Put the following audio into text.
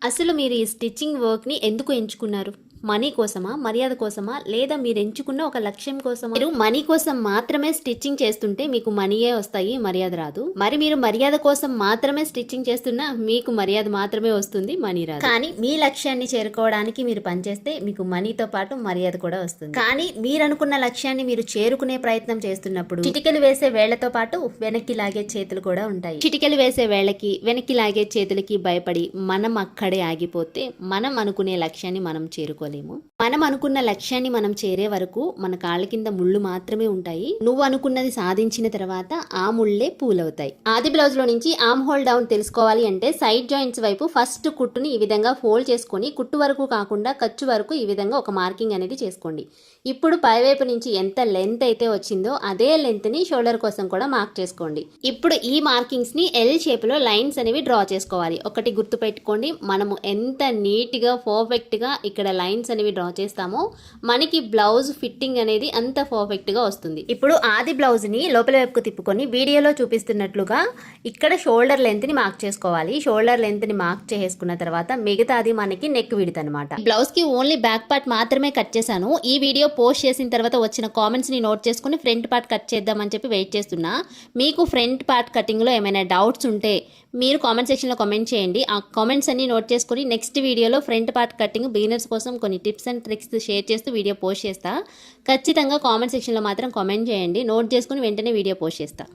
అసలు మీరు ఈ స్టిచ్చింగ్ వర్క్‌ని ఎందుకు ఎంచుకున్నారు? మనీ కోసమా? మర్యాద కోసమా? లేదా మీరు ఎంచుకున్న ఒక లక్ష్యం కోసమా? మీరు మనీ కోసం మాత్రమే స్టిచ్చింగ్ చేస్తుంటే మీకు మనీయే వస్తాయి, మర్యాద రాదు. మరి మీరు మర్యాద కోసం మాత్రమే స్టిచ్చింగ్ చేస్తున్నా మీకు మర్యాద మాత్రమే వస్తుంది, మనీ రాదు. కానీ మీ లక్ష్యాన్ని చేరుకోవడానికి మీరు పనిచేస్తే మీకు మనీతో పాటు మర్యాద కూడా వస్తుంది. కానీ మీరు అనుకున్న లక్ష్యాన్ని మీరు చేరుకునే ప్రయత్నం చేస్తున్నప్పుడు చిటికెలు వేసే వేళ్లతో పాటు వెనక్కి లాగే చేతులు కూడా ఉంటాయి. చిటికెలు వేసే వేళ్లకి, వెనక్కి లాగే చేతులకి భయపడి మనం అక్కడే ఆగిపోతే మనం అనుకునే లక్ష్యాన్ని మనం చేరుకోలేము. మనం అనుకున్న లక్ష్యాన్ని మనం చేరే వరకు మన కాళ్ళ కింద ముళ్ళు మాత్రమే ఉంటాయి. నువ్వు అనుకున్నది సాధించిన తర్వాత ఆ ముళ్ళే పూలవుతాయి. ఆది బ్లౌజ్ లో నుంచి ఆర్మ్ హోల్ డౌన్ తెలుసుకోవాలి అంటే సైడ్ జాయింట్స్ వైపు ఫస్ట్ కుట్టుని ఈ విధంగా ఫోల్డ్ చేసుకొని కుట్టు వరకు కాకుండా ఖర్చు వరకు ఈ విధంగా ఒక మార్కింగ్ అనేది చేసుకోండి. ఇప్పుడు పైవైపు నుంచి ఎంత లెంత్ అయితే వచ్చిందో అదే లెంత్ ని షోల్డర్ కోసం కూడా మార్క్ చేసుకోండి. ఇప్పుడు ఈ మార్కింగ్స్ ని ఎల్ షేప్ లో లైన్స్ అనేవి డ్రా చేసుకోవాలి. ఒకటి గుర్తు పెట్టుకోండి, మనము ఎంత నీట్ గా పర్ఫెక్ట్ గా ఇక్కడ లైన్స్ అనేవి డ్రా చేస్తామో మనకి బ్లౌజ్ ఫిట్టింగ్ అనేది అంత పర్ఫెక్ట్ గా వస్తుంది. ఇప్పుడు ఆది బ్లౌజ్ ని లోపల వైపుకు తిప్పుకొని వీడియోలో చూపిస్తున్నట్లుగా ఇక్కడ షోల్డర్ లెంత్ ని మార్క్ చేసుకోవాలి. షోల్డర్ లెంత్ ని మార్క్ చేసుకున్న తర్వాత మిగతాది మనకి నెక్ విడ్త్ అన్నమాట. బ్లౌజ్ కి ఓన్లీ బ్యాక్ పార్ట్ మాత్రమే కట్ చేశాను. ఈ వీడియో పోస్ట్ చేసిన తర్వాత వచ్చిన కామెంట్స్ ని నోట్ చేసుకుని ఫ్రంట్ పార్ట్ కట్ చేద్దామని చెప్పి వెయిట్ చేస్తున్నా. మీకు ఫ్రంట్ పార్ట్ కటింగ్ లో ఏమైనా డౌట్స్ ఉంటే మీరు కామెంట్ సెక్షన్లో కామెంట్ చేయండి. ఆ కామెంట్స్ అన్ని నోట్ చేసుకుని నెక్స్ట్ వీడియోలో ఫ్రంట్ పార్ట్ కటింగ్ బిగినర్స్ కోసం కొన్ని టిప్స్ అండ్ ట్రిక్స్ షేర్ చేస్తూ వీడియో పోస్ట్ చేస్తా. ఖచ్చితంగా కామెంట్ సెక్షన్లో మాత్రం కామెంట్ చేయండి. నోట్ చేసుకుని వెంటనే వీడియో పోస్ట్ చేస్తా.